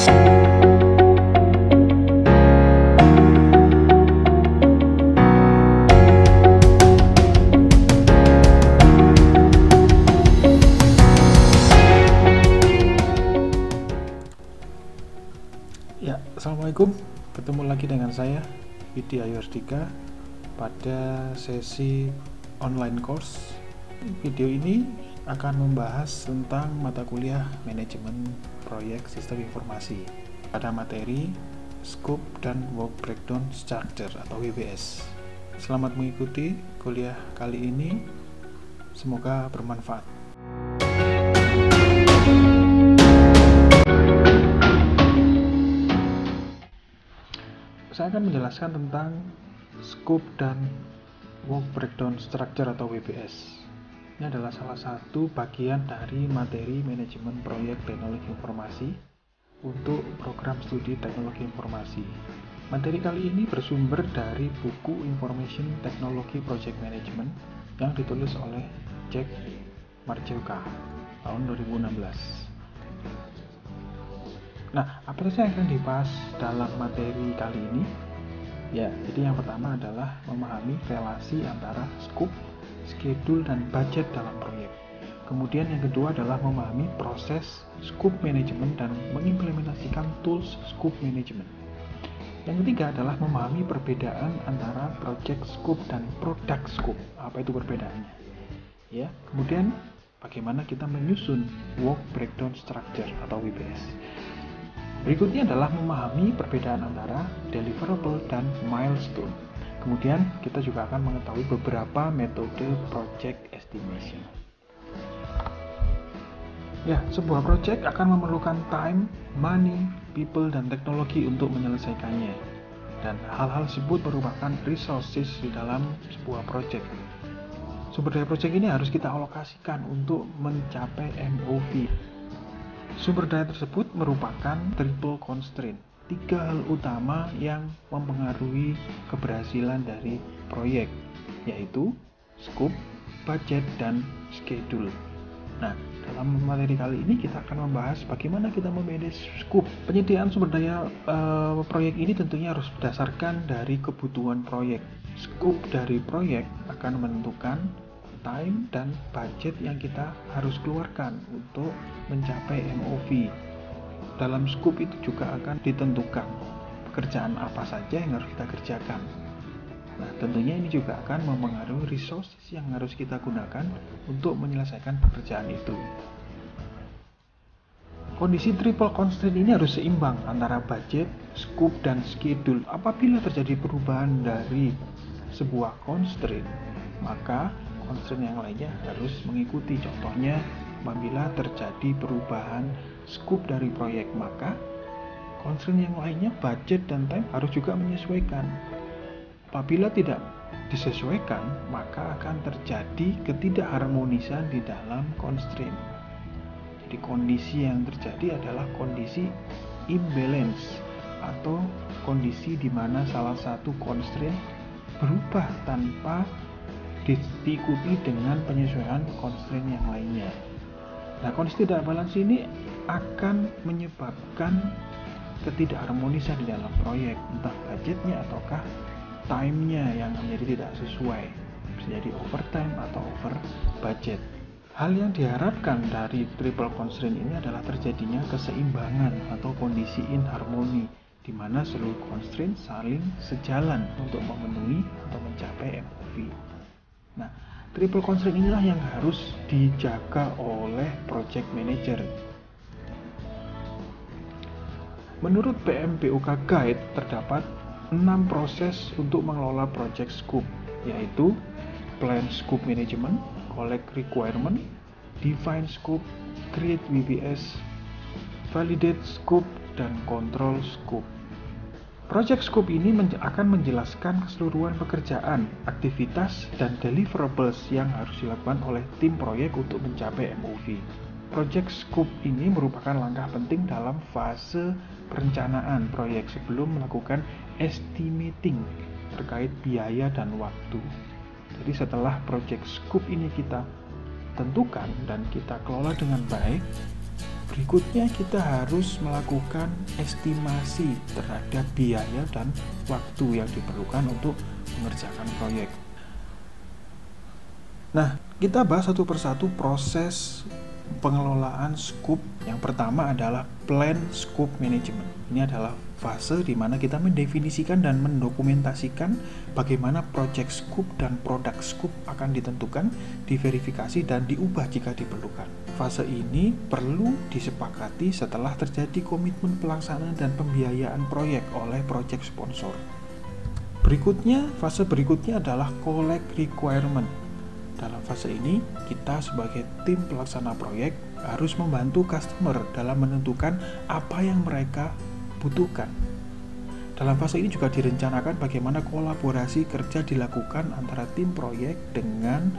Ya, assalamualaikum. Ketemu lagi dengan saya, Widhi Ayuardika, pada sesi online course. Video ini akan membahas tentang mata kuliah manajemen proyek sistem informasi pada materi Scope dan Work Breakdown Structure atau WBS. Selamat mengikuti kuliah kali ini. Semoga bermanfaat. Saya akan menjelaskan tentang Scope dan Work Breakdown Structure atau WBS. Ini adalah salah satu bagian dari materi manajemen proyek teknologi informasi untuk program studi teknologi informasi. Materi kali ini bersumber dari buku Information Technology Project Management yang ditulis oleh Jack Marchewka tahun 2016. Nah, apa saja yang akan dibahas dalam materi kali ini? Ya, jadi yang pertama adalah memahami relasi antara scope, schedule, dan budget dalam proyek. Kemudian yang kedua adalah memahami proses scope management dan mengimplementasikan tools scope management. Yang ketiga adalah memahami perbedaan antara project scope dan product scope. Apa itu perbedaannya? Ya, kemudian bagaimana kita menyusun work breakdown structure atau WBS. Berikutnya adalah memahami perbedaan antara deliverable dan milestone. Kemudian kita juga akan mengetahui beberapa metode project estimation. Ya, sebuah project akan memerlukan time, money, people, dan teknologi untuk menyelesaikannya. Dan hal-hal tersebut merupakan resources di dalam sebuah project. Sumber daya project ini harus kita alokasikan untuk mencapai MOV. Sumber daya tersebut merupakan triple constraint, 3 hal utama yang mempengaruhi keberhasilan dari proyek, yaitu scope, budget, dan schedule. Nah, dalam materi kali ini kita akan membahas bagaimana kita memanage scope. Penyediaan sumber daya proyek ini tentunya harus berdasarkan dari kebutuhan proyek. Scope dari proyek akan menentukan time dan budget yang kita harus keluarkan untuk mencapai MOV. Dalam scope itu juga akan ditentukan pekerjaan apa saja yang harus kita kerjakan. Nah, tentunya ini juga akan mempengaruhi resources yang harus kita gunakan untuk menyelesaikan pekerjaan itu. Kondisi triple constraint ini harus seimbang antara budget, scope, dan schedule. Apabila terjadi perubahan dari sebuah constraint, maka constraint yang lainnya harus mengikuti. Contohnya, apabila terjadi perubahan scope dari proyek, maka constraint yang lainnya, budget dan time, harus juga menyesuaikan. Apabila tidak disesuaikan, maka akan terjadi ketidakharmonisan di dalam constraint. Jadi kondisi yang terjadi adalah kondisi imbalance atau kondisi di mana salah satu constraint berubah tanpa diikuti dengan penyesuaian constraint yang lainnya. Nah, kondisi tidak balance ini akan menyebabkan ketidakharmonisan di dalam proyek, entah budgetnya ataukah time-nya yang menjadi tidak sesuai, bisa jadi overtime atau over budget. Hal yang diharapkan dari triple constraint ini adalah terjadinya keseimbangan atau kondisi inharmoni, di mana seluruh constraint saling sejalan untuk memenuhi atau mencapai MOV. Nah, triple constraint inilah yang harus dijaga oleh project manager. Menurut PMBOK Guide, terdapat 6 proses untuk mengelola project scope, yaitu plan scope management, collect requirement, define scope, create WBS, validate scope, dan control scope. Project scope ini akan menjelaskan keseluruhan pekerjaan, aktivitas, dan deliverables yang harus dilakukan oleh tim proyek untuk mencapai MOV. Project scope ini merupakan langkah penting dalam fase perencanaan proyek sebelum melakukan estimating terkait biaya dan waktu. Jadi setelah project scope ini kita tentukan dan kita kelola dengan baik, Berikutnya kita harus melakukan estimasi terhadap biaya dan waktu yang diperlukan untuk mengerjakan proyek. Nah, kita bahas satu persatu proses pengelolaan scope. Yang pertama adalah plan scope management. Ini adalah fase di mana kita mendefinisikan dan mendokumentasikan bagaimana project scope dan produk scope akan ditentukan, diverifikasi, dan diubah jika diperlukan. Fase ini perlu disepakati setelah terjadi komitmen pelaksanaan dan pembiayaan proyek oleh project sponsor. Fase berikutnya adalah collect requirement. Dalam fase ini, kita sebagai tim pelaksana proyek harus membantu customer dalam menentukan apa yang mereka butuhkan. Dalam fase ini juga direncanakan bagaimana kolaborasi kerja dilakukan antara tim proyek dengan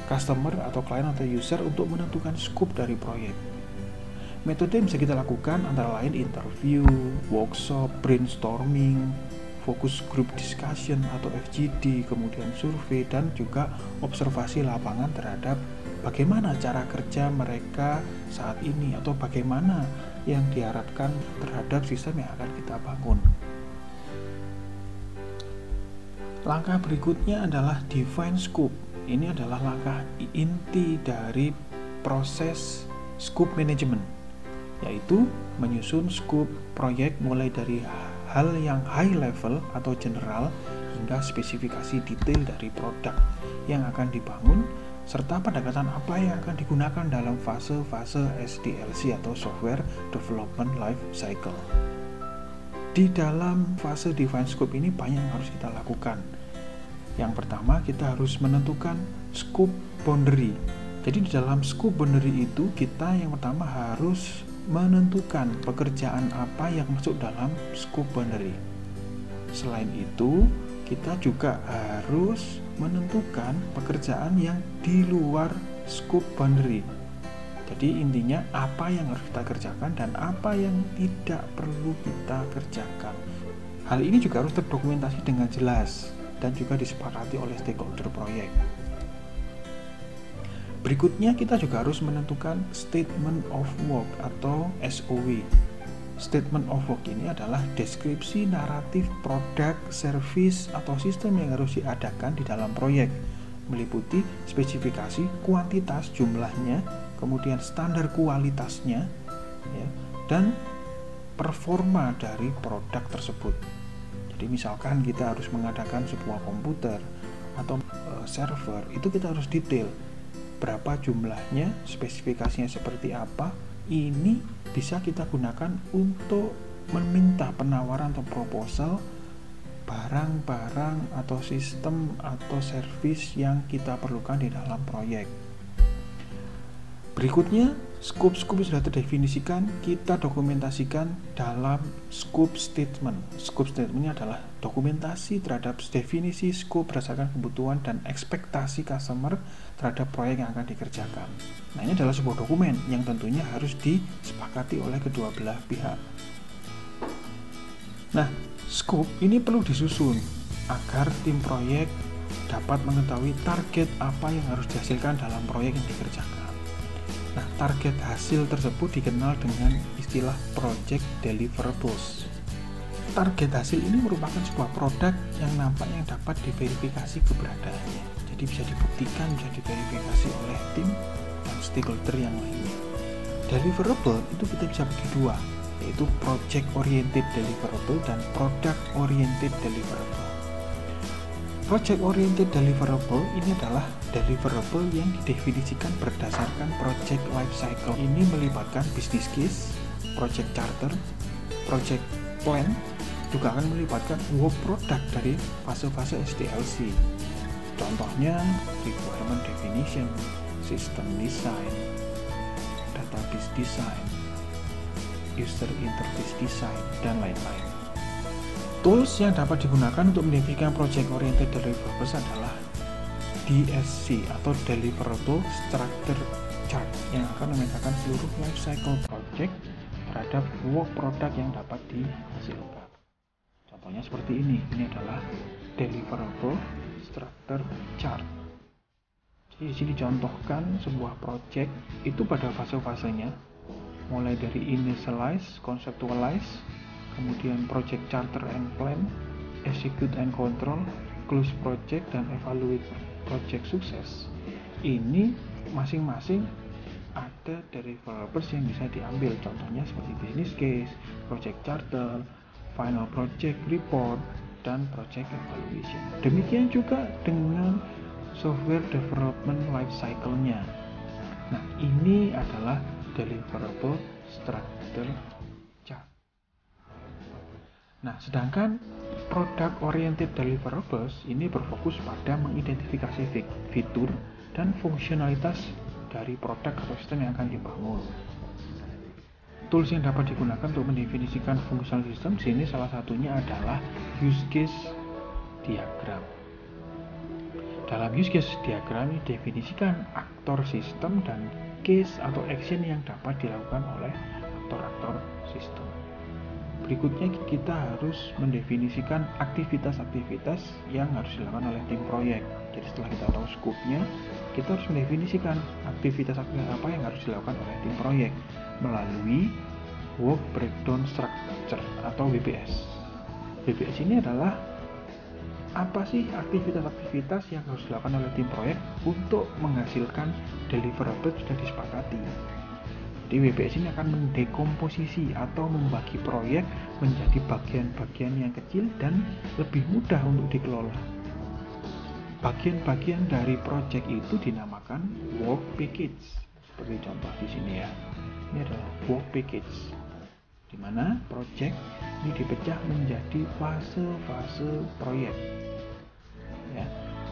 customer atau klien atau user untuk menentukan scope dari proyek. Metode yang bisa kita lakukan antara lain interview, workshop, brainstorming, fokus group discussion atau FGD, kemudian survei, dan juga observasi lapangan terhadap bagaimana cara kerja mereka saat ini atau bagaimana yang diharapkan terhadap sistem yang akan kita bangun. Langkah berikutnya adalah define scope. Ini adalah langkah inti dari proses scope management, yaitu menyusun scope proyek mulai dari hal yang high level atau general hingga spesifikasi detail dari produk yang akan dibangun serta pendekatan apa yang akan digunakan dalam fase-fase SDLC atau Software Development Life Cycle. Di dalam fase define scope ini banyak yang harus kita lakukan. Yang pertama, kita harus menentukan scope boundary. Jadi di dalam scope boundary itu kita yang pertama harus menentukan pekerjaan apa yang masuk dalam scope boundary. Selain itu, kita juga harus menentukan pekerjaan yang di luar scope boundary. Jadi intinya apa yang harus kita kerjakan dan apa yang tidak perlu kita kerjakan. Hal ini juga harus terdokumentasi dengan jelas dan juga disepakati oleh stakeholder proyek. Berikutnya kita juga harus menentukan Statement of Work atau SOW. Statement of Work ini adalah deskripsi naratif produk, service, atau sistem yang harus diadakan di dalam proyek, meliputi spesifikasi, kuantitas, jumlahnya, kemudian standar kualitasnya, ya, dan performa dari produk tersebut. Jadi misalkan kita harus mengadakan sebuah komputer atau server, itu kita harus detail. Berapa jumlahnya, spesifikasinya seperti apa, ini bisa kita gunakan untuk meminta penawaran atau proposal barang-barang atau sistem atau service yang kita perlukan di dalam proyek. Berikutnya, scope-scope sudah terdefinisikan, kita dokumentasikan dalam scope statement. Scope statementnya adalah dokumentasi terhadap definisi scope berdasarkan kebutuhan dan ekspektasi customer terhadap proyek yang akan dikerjakan. Nah, ini adalah sebuah dokumen yang tentunya harus disepakati oleh kedua belah pihak. Nah, scope ini perlu disusun agar tim proyek dapat mengetahui target apa yang harus dihasilkan dalam proyek yang dikerjakan. Nah, target hasil tersebut dikenal dengan istilah project deliverables. Target hasil ini merupakan sebuah produk yang nampaknya dapat diverifikasi keberadaannya. Jadi bisa dibuktikan, bisa diverifikasi oleh tim dan stakeholder yang lainnya. Deliverable itu kita bisa bagi dua, yaitu project oriented deliverable dan product oriented deliverable. Project oriented deliverable ini adalah deliverable yang didefinisikan berdasarkan project life cycle. Ini melibatkan business case, project charter, project plan, juga akan melibatkan work product dari fase-fase SDLC. Contohnya requirement definition, system design, database design, user interface design, dan lain-lain. Tools yang dapat digunakan untuk mendefinisikan project oriented deliverables adalah DSC atau Deliverable Structure Chart yang akan memetakan seluruh life cycle project terhadap work product yang dapat dihasilkan. Contohnya seperti ini adalah Deliverable Structure Chart. Jadi di sini contohkan sebuah project itu pada fase-fasenya. mulai dari initialize, conceptualize, kemudian project charter and plan, execute and control, close project, dan evaluate project sukses. Ini masing-masing ada deliverables yang bisa diambil, contohnya seperti business case, project charter, final project report, dan project evaluation. Demikian juga dengan software development life cycle-nya. Nah, ini adalah deliverable structure chart. Nah, sedangkan product oriented deliverables ini berfokus pada mengidentifikasi fitur dan fungsionalitas dari produk atau sistem yang akan dibangun. Tools yang dapat digunakan untuk mendefinisikan fungsional sistem sini salah satunya adalah use case diagram. Dalam use case diagram ini definisikan aktor sistem dan case atau action yang dapat dilakukan oleh aktor-aktor sistem. Berikutnya kita harus mendefinisikan aktivitas-aktivitas yang harus dilakukan oleh tim proyek. Jadi setelah kita tahu scope-nya, kita harus mendefinisikan aktivitas-aktivitas apa yang harus dilakukan oleh tim proyek melalui Work Breakdown Structure atau WBS. WBS ini adalah apa sih aktivitas-aktivitas yang harus dilakukan oleh tim proyek untuk menghasilkan deliverable sudah disepakati. Jadi WBS ini akan mendekomposisi atau membagi proyek menjadi bagian-bagian yang kecil dan lebih mudah untuk dikelola. Bagian-bagian dari proyek itu dinamakan work package. Seperti contoh di sini ya. Ini adalah work package, di mana proyek ini dipecah menjadi fase-fase proyek. Ya,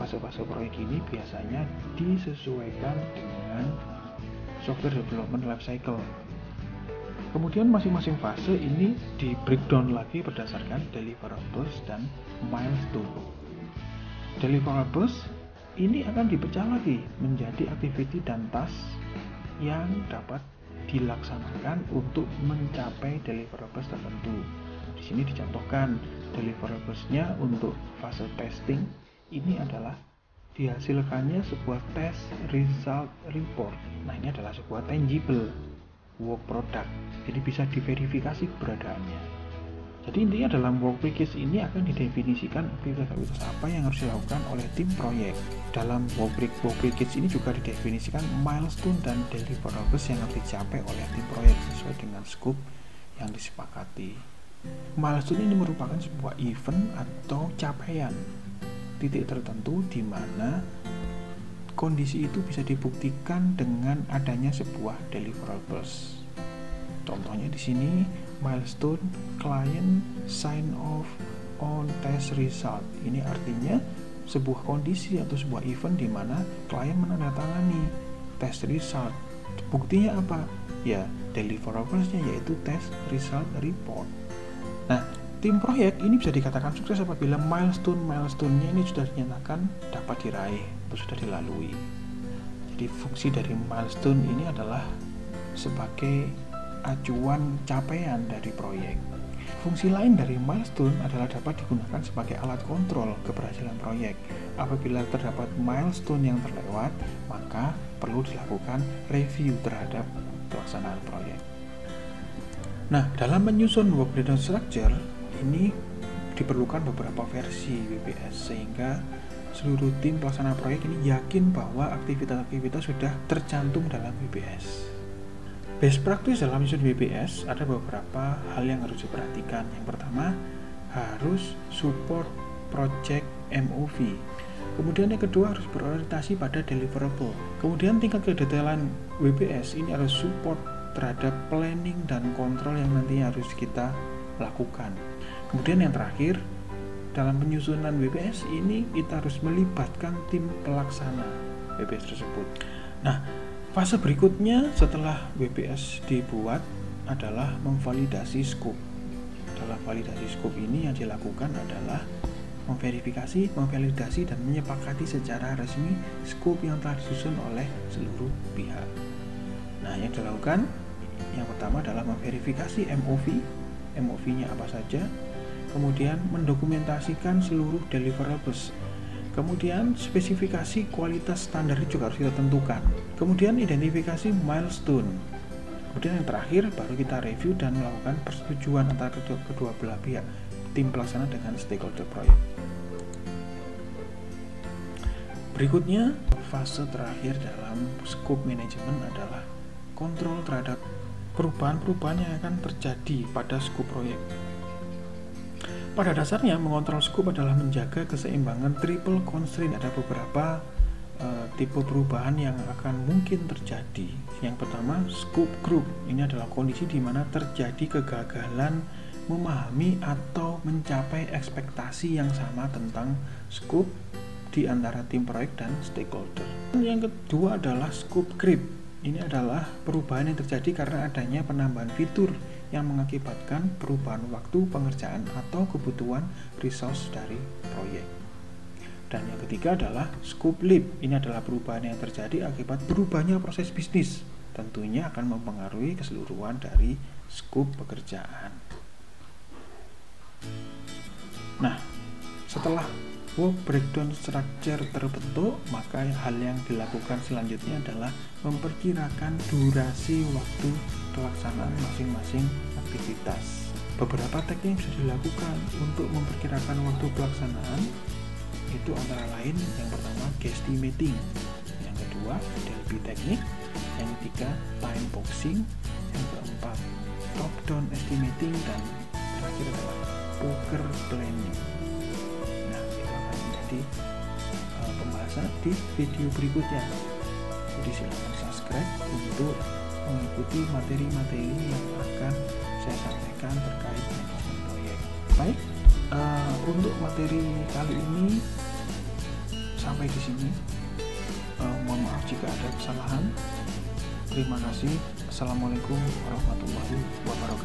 fase-fase proyek ini biasanya disesuaikan dengan software development life cycle. Kemudian masing-masing fase ini di breakdown lagi berdasarkan deliverables dan milestone. Deliverables ini akan dipecah lagi menjadi activity dan task yang dapat dilaksanakan untuk mencapai deliverables tertentu. Di sini dicontohkan deliverables-nya untuk fase testing ini adalah dihasilkannya sebuah test result report. Nah, ini adalah sebuah tangible work product, jadi bisa diverifikasi keberadaannya. Jadi intinya dalam work package ini akan didefinisikan aktivitas-aktivitas apa yang harus dilakukan oleh tim proyek. Dalam work package ini juga didefinisikan milestone dan deliverables yang harus dicapai oleh tim proyek sesuai dengan scope yang disepakati. Milestone ini merupakan sebuah event atau capaian titik tertentu di mana kondisi itu bisa dibuktikan dengan adanya sebuah deliverables. Contohnya di sini milestone client sign off on test result. Ini artinya sebuah kondisi atau sebuah event di mana klien menandatangani test result. Buktinya apa? Ya, deliverables-nya yaitu test result report. Nah, tim proyek ini bisa dikatakan sukses apabila milestone-nya ini sudah dinyatakan dapat diraih atau sudah dilalui. Jadi fungsi dari milestone ini adalah sebagai acuan capaian dari proyek. Fungsi lain dari milestone adalah dapat digunakan sebagai alat kontrol keberhasilan proyek. Apabila terdapat milestone yang terlewat, maka perlu dilakukan review terhadap pelaksanaan proyek. Nah, dalam menyusun work breakdown structure ini diperlukan beberapa versi WBS sehingga seluruh tim pelaksana proyek ini yakin bahwa aktivitas-aktivitas sudah tercantum dalam WBS. Best practice dalam menyusun WBS ada beberapa hal yang harus diperhatikan. Yang pertama, harus support project MOV. Kemudian yang kedua harus berorientasi pada deliverable. Kemudian tingkat kedetailan WBS ini harus support terhadap planning dan kontrol yang nantinya harus kita lakukan. Kemudian yang terakhir, dalam penyusunan WBS ini kita harus melibatkan tim pelaksana WBS tersebut. Nah, fase berikutnya setelah WBS dibuat adalah memvalidasi scope. Dalam validasi scope ini yang dilakukan adalah memverifikasi, memvalidasi, dan menyepakati secara resmi scope yang telah disusun oleh seluruh pihak. Nah, yang dilakukan yang pertama adalah memverifikasi MOV. MOV-nya apa saja, kemudian mendokumentasikan seluruh deliverables, kemudian spesifikasi kualitas standar juga harus kita tentukan, kemudian identifikasi milestone, Kemudian yang terakhir baru kita review dan melakukan persetujuan antara kedua belah pihak, tim pelaksana dengan stakeholder proyek. Berikutnya, fase terakhir dalam scope management adalah kontrol terhadap perubahan-perubahan yang akan terjadi pada scope proyek. Pada dasarnya, mengontrol scope adalah menjaga keseimbangan triple constraint. Ada beberapa tipe perubahan yang akan mungkin terjadi. Yang pertama, scope group. Ini adalah kondisi di mana terjadi kegagalan memahami atau mencapai ekspektasi yang sama tentang scope di antara tim proyek dan stakeholder. Yang kedua adalah scope creep. Ini adalah perubahan yang terjadi karena adanya penambahan fitur yang mengakibatkan perubahan waktu pengerjaan atau kebutuhan resource dari proyek. Dan yang ketiga adalah scope leap. Ini adalah perubahan yang terjadi akibat berubahnya proses bisnis. Tentunya akan mempengaruhi keseluruhan dari scope pekerjaan. Nah, setelah work breakdown structure terbentuk, maka hal yang dilakukan selanjutnya adalah memperkirakan durasi waktu pelaksanaan masing-masing aktivitas. Beberapa teknik bisa dilakukan untuk memperkirakan waktu pelaksanaan, itu antara lain yang pertama guesstimating, yang kedua Delphi teknik, yang ketiga time boxing, yang keempat top down estimating, dan terakhir adalah poker planning. Pembahasan di video berikutnya. Jadi silakan subscribe untuk mengikuti materi-materi yang akan saya sampaikan terkait manajemen proyek. Baik, untuk materi kali ini sampai di sini. Mohon maaf jika ada kesalahan. Terima kasih. Assalamualaikum warahmatullahi wabarakatuh.